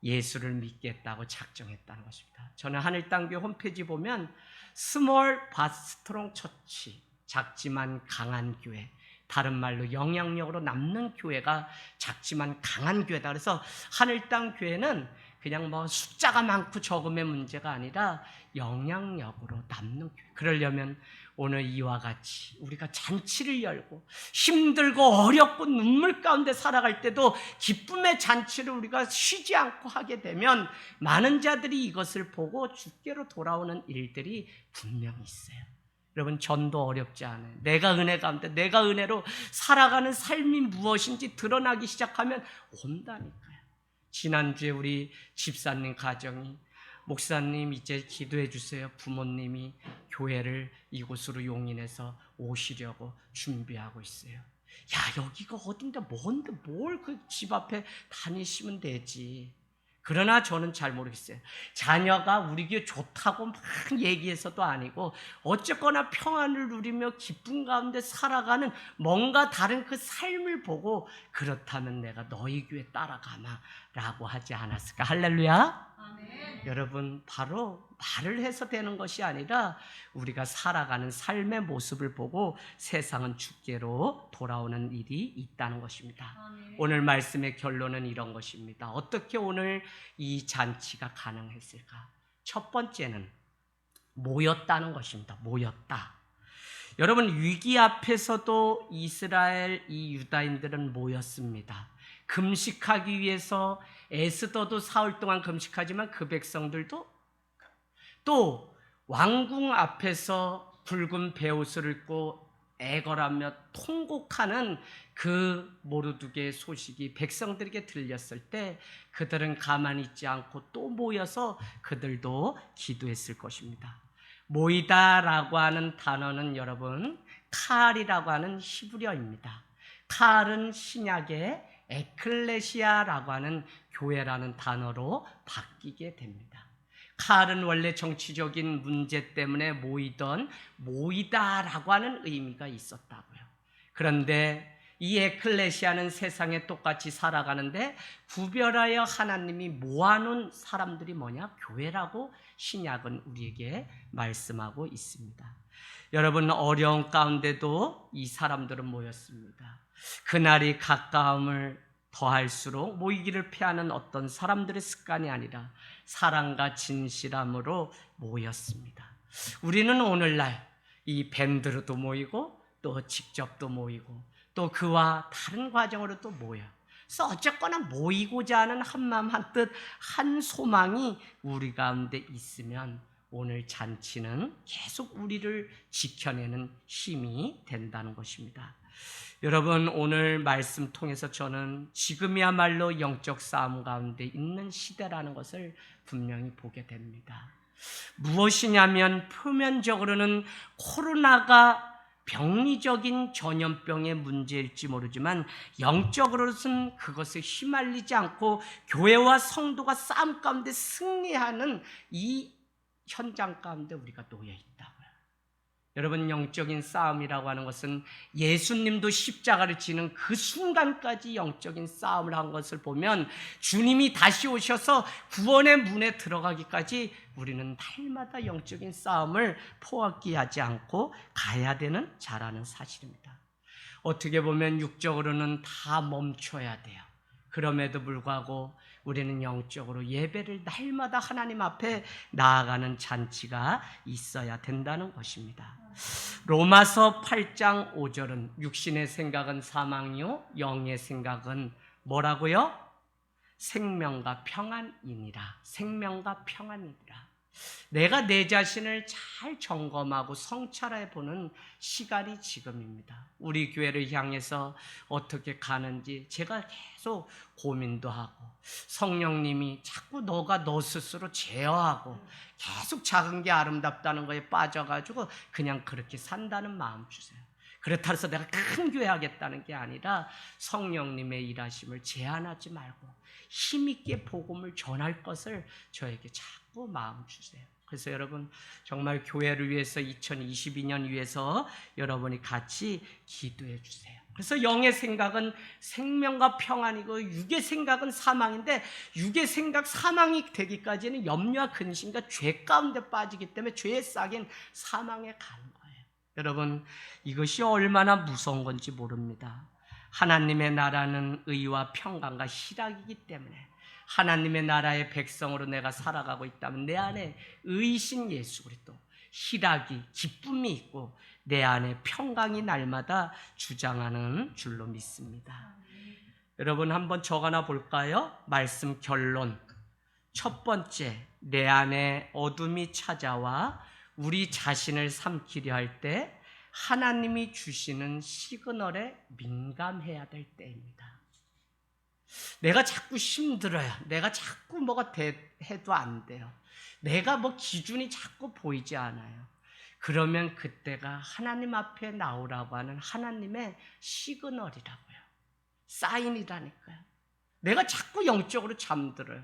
예수를 믿겠다고 작정했다는 것입니다. 저는 하늘땅교회 홈페이지 보면 스몰 바 스트롱 처치, 작지만 강한 교회, 다른 말로 영향력으로 남는 교회가 작지만 강한 교회다. 그래서 하늘땅교회는 그냥 뭐 숫자가 많고 적음의 문제가 아니라 영향력으로 남는 교회. 그러려면 오늘 이와 같이 우리가 잔치를 열고 힘들고 어렵고 눈물 가운데 살아갈 때도 기쁨의 잔치를 우리가 쉬지 않고 하게 되면 많은 자들이 이것을 보고 주께로 돌아오는 일들이 분명히 있어요. 여러분, 전도 어렵지 않아요. 내가 은혜 가운데, 내가 은혜로 살아가는 삶이 무엇인지 드러나기 시작하면 온다니까요. 지난주에 우리 집사님 가정이, 목사님 이제 기도해 주세요, 부모님이 교회를 이곳으로 용인해서 오시려고 준비하고 있어요. 야, 여기가 어딘데 뭔데 뭘 그 집 앞에 다니시면 되지. 그러나 저는 잘 모르겠어요. 자녀가 우리 교회 좋다고 막 얘기해서도 아니고 어쨌거나 평안을 누리며 기쁨 가운데 살아가는 뭔가 다른 그 삶을 보고, 그렇다면 내가 너희 교회 따라가마 라고 하지 않았을까. 할렐루야. 아멘. 여러분, 바로 말을 해서 되는 것이 아니라 우리가 살아가는 삶의 모습을 보고 세상은 주께로 돌아오는 일이 있다는 것입니다. 아멘. 오늘 말씀의 결론은 이런 것입니다. 어떻게 오늘 이 잔치가 가능했을까? 첫 번째는 모였다는 것입니다. 모였다. 여러분, 위기 앞에서도 이스라엘 이 유다인들은 모였습니다. 금식하기 위해서 에스더도 사흘 동안 금식하지만 그 백성들도, 또 왕궁 앞에서 붉은 베옷을 입고 애걸하며 통곡하는 그 모르드게의 소식이 백성들에게 들렸을 때 그들은 가만히 있지 않고 또 모여서 그들도 기도했을 것입니다. 모이다라고 하는 단어는 여러분, 칼이라고 하는 히브리어입니다. 칼은 신약의 에클레시아라고 하는 교회라는 단어로 바뀌게 됩니다. 칼은 원래 정치적인 문제 때문에 모이다라고 하는 의미가 있었다고요. 그런데 이 에클레시아는 세상에 똑같이 살아가는데 구별하여 하나님이 모아놓은 사람들이 뭐냐? 교회라고 신약은 우리에게 말씀하고 있습니다. 여러분, 어려운 가운데도 이 사람들은 모였습니다. 그날이 가까움을 더할수록 모이기를 피하는 어떤 사람들의 습관이 아니라 사랑과 진실함으로 모였습니다. 우리는 오늘날 이 밴드로도 모이고 또 직접도 모이고 또 그와 다른 과정으로 또 모여. 그래서 어쨌거나 모이고자 하는 한마음 한뜻 한 소망이 우리 가운데 있으면 오늘 잔치는 계속 우리를 지켜내는 힘이 된다는 것입니다. 여러분, 오늘 말씀 통해서 저는 지금이야말로 영적 싸움 가운데 있는 시대라는 것을 분명히 보게 됩니다. 무엇이냐면 표면적으로는 코로나가 병리적인 전염병의 문제일지 모르지만 영적으로는 그것에 휘말리지 않고 교회와 성도가 싸움 가운데 승리하는 이 현장 가운데 우리가 놓여 있다고요. 여러분, 영적인 싸움이라고 하는 것은 예수님도 십자가를 지는 그 순간까지 영적인 싸움을 한 것을 보면 주님이 다시 오셔서 구원의 문에 들어가기까지 우리는 날마다 영적인 싸움을 포기하지 않고 가야 되는 자라는 사실입니다. 어떻게 보면 육적으로는 다 멈춰야 돼요. 그럼에도 불구하고 우리는 영적으로 예배를 날마다 하나님 앞에 나아가는 잔치가 있어야 된다는 것입니다. 로마서 8장 5절은 육신의 생각은 사망이요 영의 생각은 뭐라고요? 생명과 평안이니라. 생명과 평안이니라. 내가 내 자신을 잘 점검하고 성찰해 보는 시간이 지금입니다. 우리 교회를 향해서 어떻게 가는지 제가 계속 고민도 하고 성령님이 자꾸 너가 너 스스로 제어하고 계속 작은 게 아름답다는 거에 빠져가지고 그냥 그렇게 산다는 마음 주세요. 그렇다 해서 내가 큰 교회 하겠다는 게 아니라 성령님의 일하심을 제한하지 말고 힘있게 복음을 전할 것을 저에게 자꾸 마음 주세요. 그래서 여러분, 정말 교회를 위해서 2022년 위해서 여러분이 같이 기도해 주세요. 그래서 영의 생각은 생명과 평안이고 육의 생각은 사망인데 육의 생각 사망이 되기까지는 염려와 근심과 죄 가운데 빠지기 때문에 죄의 싹인 사망에 가는 거예요. 여러분, 이것이 얼마나 무서운 건지 모릅니다. 하나님의 나라는 의와 평강과 희락이기 때문에 하나님의 나라의 백성으로 내가 살아가고 있다면 내 안에 의이신 예수 그리스도, 희락이, 기쁨이 있고 내 안에 평강이 날마다 주장하는 줄로 믿습니다. 여러분, 한번 적어놔 볼까요? 말씀 결론. 첫 번째, 내 안에 어둠이 찾아와 우리 자신을 삼키려 할 때 하나님이 주시는 시그널에 민감해야 될 때입니다. 내가 자꾸 힘들어요. 내가 자꾸 뭐가 해도 안 돼요. 내가 뭐 기준이 자꾸 보이지 않아요. 그러면 그때가 하나님 앞에 나오라고 하는 하나님의 시그널이라고요. 사인이라니까요. 내가 자꾸 영적으로 잠들어요.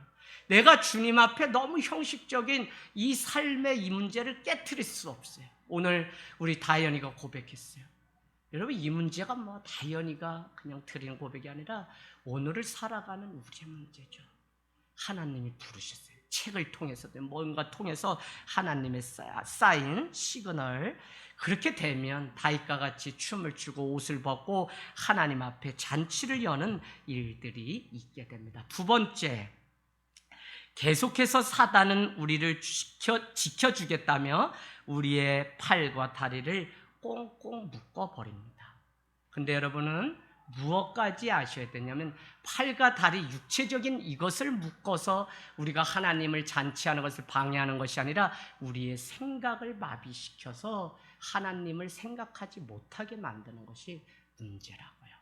내가 주님 앞에 너무 형식적인 이 삶의 이 문제를 깨트릴 수 없어요. 오늘 우리 다현이가 고백했어요. 여러분, 이 문제가 뭐 다현이가 그냥 드리는 고백이 아니라 오늘을 살아가는 우리의 문제죠. 하나님이 부르셨어요. 책을 통해서든 뭔가 통해서 하나님의 사인, 시그널. 그렇게 되면 다윗과 같이 춤을 추고 옷을 벗고 하나님 앞에 잔치를 여는 일들이 있게 됩니다. 두 번째, 계속해서 사단은 우리를 지켜주겠다며 우리의 팔과 다리를 꽁꽁 묶어버립니다. 근데 여러분은 무엇까지 아셔야 되냐면 팔과 다리, 육체적인 이것을 묶어서 우리가 하나님을 잔치하는 것을 방해하는 것이 아니라 우리의 생각을 마비시켜서 하나님을 생각하지 못하게 만드는 것이 문제라고요.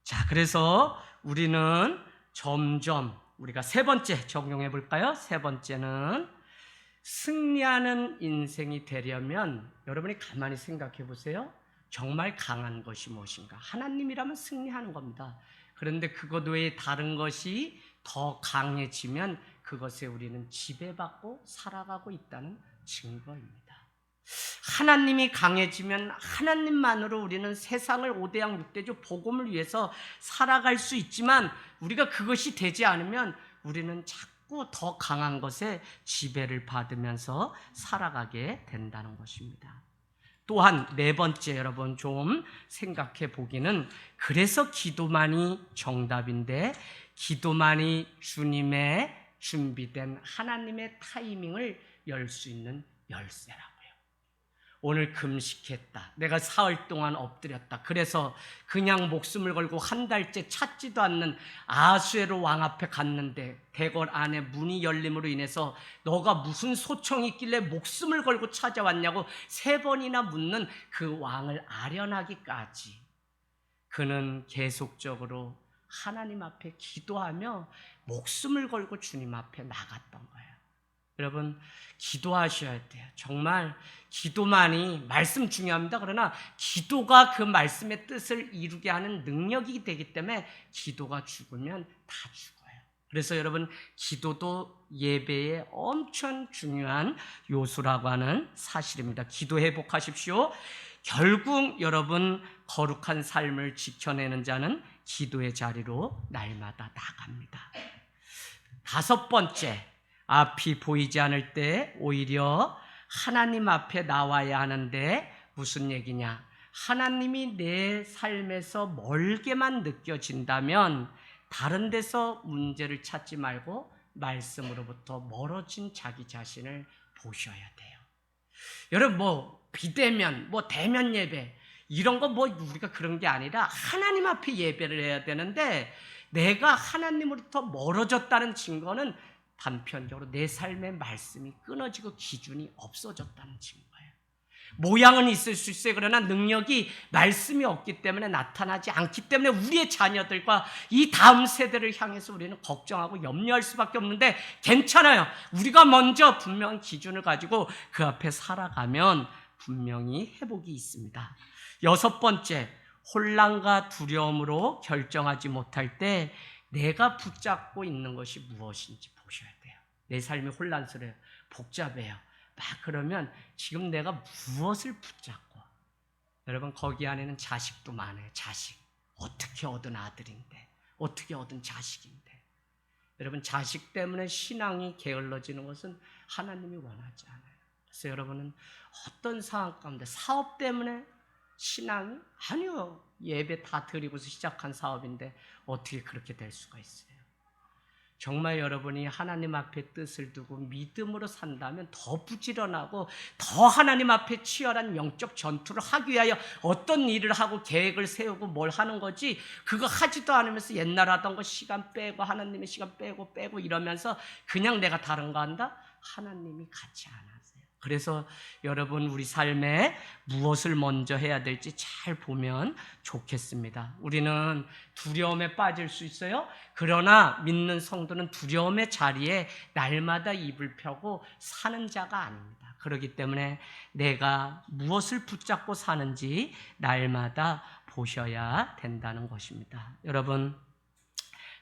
자, 그래서 우리는 점점 우리가 세 번째 적용해 볼까요? 세 번째는 승리하는 인생이 되려면 여러분이 가만히 생각해 보세요. 정말 강한 것이 무엇인가? 하나님이라면 승리하는 겁니다. 그런데 그것 외에 다른 것이 더 강해지면 그것에 우리는 지배받고 살아가고 있다는 증거입니다. 하나님이 강해지면 하나님만으로 우리는 세상을 5대양 6대주 복음을 위해서 살아갈 수 있지만 우리가 그것이 되지 않으면 우리는 자꾸 더 강한 것에 지배를 받으면서 살아가게 된다는 것입니다. 또한 네 번째, 여러분 좀 생각해 보기는, 그래서 기도만이 정답인데 기도만이 주님의 준비된 하나님의 타이밍을 열 수 있는 열쇠라고요. 오늘 금식했다, 내가 사흘 동안 엎드렸다, 그래서 그냥 목숨을 걸고 한 달째 찾지도 않는 아수에로 왕 앞에 갔는데 대궐 안에 문이 열림으로 인해서 너가 무슨 소청이 있길래 목숨을 걸고 찾아왔냐고 3번이나 묻는 그 왕을 아련하기까지 그는 계속적으로 하나님 앞에 기도하며 목숨을 걸고 주님 앞에 나갔던 거예요. 여러분, 기도하셔야 돼요. 정말 기도만이, 말씀 중요합니다. 그러나 기도가 그 말씀의 뜻을 이루게 하는 능력이 되기 때문에 기도가 죽으면 다 죽어요. 그래서 여러분, 기도도 예배의 엄청 중요한 요소라고 하는 사실입니다. 기도 회복하십시오. 결국 여러분, 거룩한 삶을 지켜내는 자는 기도의 자리로 날마다 나갑니다. 5번째, 앞이 보이지 않을 때 오히려 하나님 앞에 나와야 하는데, 무슨 얘기냐? 하나님이 내 삶에서 멀게만 느껴진다면 다른 데서 문제를 찾지 말고 말씀으로부터 멀어진 자기 자신을 보셔야 돼요. 여러분, 비대면, 대면 예배 이런 거 우리가 그런 게 아니라 하나님 앞에 예배를 해야 되는데, 내가 하나님으로부터 멀어졌다는 증거는 단편적으로 내 삶의 말씀이 끊어지고 기준이 없어졌다는 증거예요. 모양은 있을 수 있어요. 그러나 능력이, 말씀이 없기 때문에 나타나지 않기 때문에 우리의 자녀들과 이 다음 세대를 향해서 우리는 걱정하고 염려할 수밖에 없는데, 괜찮아요. 우리가 먼저 분명히 기준을 가지고 그 앞에 살아가면 분명히 회복이 있습니다. 6번째, 혼란과 두려움으로 결정하지 못할 때 내가 붙잡고 있는 것이 무엇인지 보셔야 돼요. 내 삶이 혼란스러워요, 복잡해요. 그러면 지금 내가 무엇을 붙잡고, 여러분 거기 안에는 자식도 많아요. 자식, 어떻게 얻은 아들인데, 어떻게 얻은 자식인데. 여러분, 자식 때문에 신앙이 게을러지는 것은 하나님이 원하지 않아요. 그래서 여러분은 어떤 상황 가운데, 사업 때문에 신앙이, 아니요, 예배 다 드리고서 시작한 사업인데 어떻게 그렇게 될 수가 있어요? 정말 여러분이 하나님 앞에 뜻을 두고 믿음으로 산다면 더 부지런하고 더 하나님 앞에 치열한 영적 전투를 하기 위하여 어떤 일을 하고 계획을 세우고 뭘 하는 거지, 그거 하지도 않으면서 옛날 하던 거 시간 빼고 하나님의 시간 빼고 이러면서 그냥 내가 다른 거 한다? 하나님이 같이 안 하세요. 그래서 여러분, 우리 삶에 무엇을 먼저 해야 될지 잘 보면 좋겠습니다. 우리는 두려움에 빠질 수 있어요. 그러나 믿는 성도는 두려움의 자리에 날마다 입을 펴고 사는 자가 아닙니다. 그렇기 때문에 내가 무엇을 붙잡고 사는지 날마다 보셔야 된다는 것입니다. 여러분,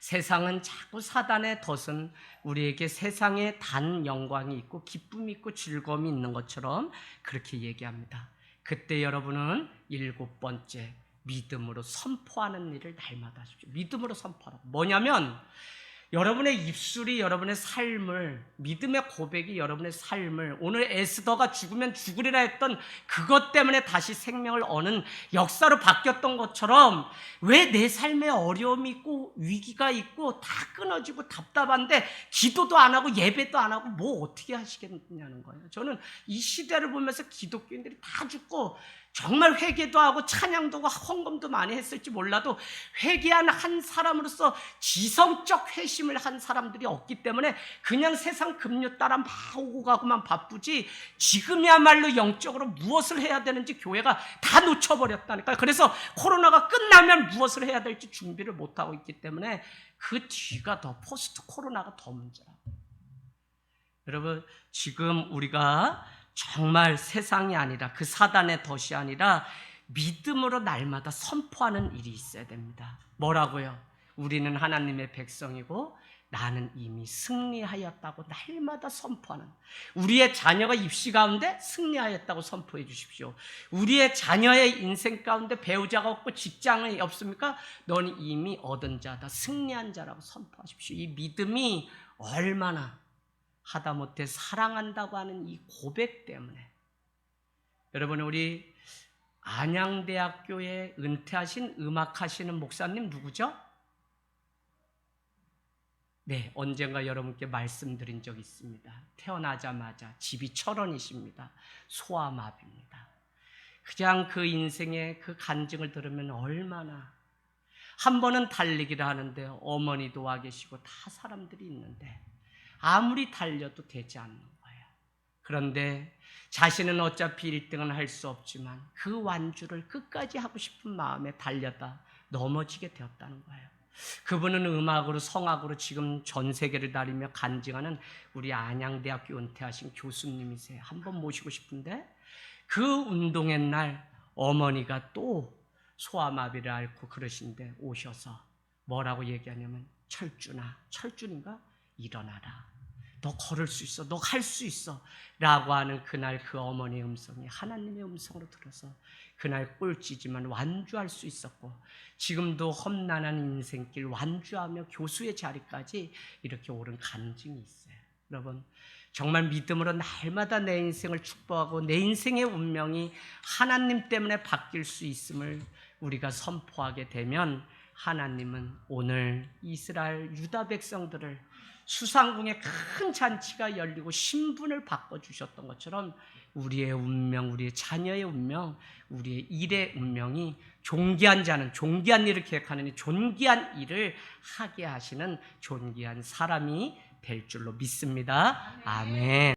세상은 자꾸 사단의 덫은 우리에게 세상에 단 영광이 있고 기쁨이 있고 즐거움이 있는 것처럼 그렇게 얘기합니다. 그때 여러분은 7번째, 믿음으로 선포하는 일을 날마다 하십시오. 믿음으로 선포하라고. 뭐냐면 여러분의 입술이 여러분의 삶을, 믿음의 고백이 여러분의 삶을, 오늘 에스더가 죽으면 죽으리라 했던 그것 때문에 다시 생명을 얻는 역사로 바뀌었던 것처럼, 왜 내 삶에 어려움이 있고 위기가 있고 다 끊어지고 답답한데 기도도 안 하고 예배도 안 하고 어떻게 하시겠냐는 거예요. 저는 이 시대를 보면서 기독교인들이 다 죽고 정말 회개도 하고 찬양도 하고 헌금도 많이 했을지 몰라도 회개한 한 사람으로서 지성적 회심을 한 사람들이 없기 때문에 그냥 세상 급류 따라 막 오고 가고만 바쁘지, 지금이야말로 영적으로 무엇을 해야 되는지 교회가 다 놓쳐버렸다니까요. 그래서 코로나가 끝나면 무엇을 해야 될지 준비를 못하고 있기 때문에 그 뒤가 더, 포스트 코로나가 더 문제라고. 여러분, 지금 우리가 정말 세상이 아니라, 그 사단의 덫이 아니라 믿음으로 날마다 선포하는 일이 있어야 됩니다. 뭐라고요? 우리는 하나님의 백성이고 나는 이미 승리하였다고 날마다 선포하는, 우리의 자녀가 입시 가운데 승리하였다고 선포해 주십시오. 우리의 자녀의 인생 가운데 배우자가 없고 직장이 없습니까? 너는 이미 얻은 자다, 승리한 자라고 선포하십시오. 이 믿음이 얼마나 하다못해 사랑한다고 하는 이 고백 때문에, 여러분, 우리 안양대학교에 은퇴하신 음악하시는 목사님 누구죠? 네, 언젠가 여러분께 말씀드린 적이 있습니다. 태어나자마자 집이 철원이십니다. 소아마비입니다. 그냥 그 인생의 그 간증을 들으면 얼마나, 한 번은 달리기를 하는데 어머니도 와 계시고 다 사람들이 있는데 아무리 달려도 되지 않는 거예요. 그런데 자신은 어차피 1등은 할 수 없지만 그 완주를 끝까지 하고 싶은 마음에 달려다 넘어지게 되었다는 거예요. 그분은 음악으로, 성악으로 지금 전 세계를 다니며 간증하는 우리 안양대학교 은퇴하신 교수님이세요. 한번 모시고 싶은데, 그 운동의 날 어머니가 또 소아마비를 앓고 그러신데 오셔서 뭐라고 얘기하냐면, 철준인가? 일어나라. 너 걸을 수 있어. 너 할 수 있어. 라고 하는 그날 그 어머니의 음성이 하나님의 음성으로 들어서 그날 꼴찌지만 완주할 수 있었고, 지금도 험난한 인생길 완주하며 교수의 자리까지 이렇게 오른 간증이 있어요. 여러분, 정말 믿음으로 날마다 내 인생을 축복하고 내 인생의 운명이 하나님 때문에 바뀔 수 있음을 우리가 선포하게 되면, 하나님은 오늘 이스라엘 유다 백성들을 수상궁에 큰 잔치가 열리고 신분을 바꿔주셨던 것처럼 우리의 운명, 우리의 자녀의 운명, 우리의 일의 운명이 존귀한 자는 존귀한 일을 계획하느니 존귀한 일을 하게 하시는 존귀한 사람이 될 줄로 믿습니다. 아멘.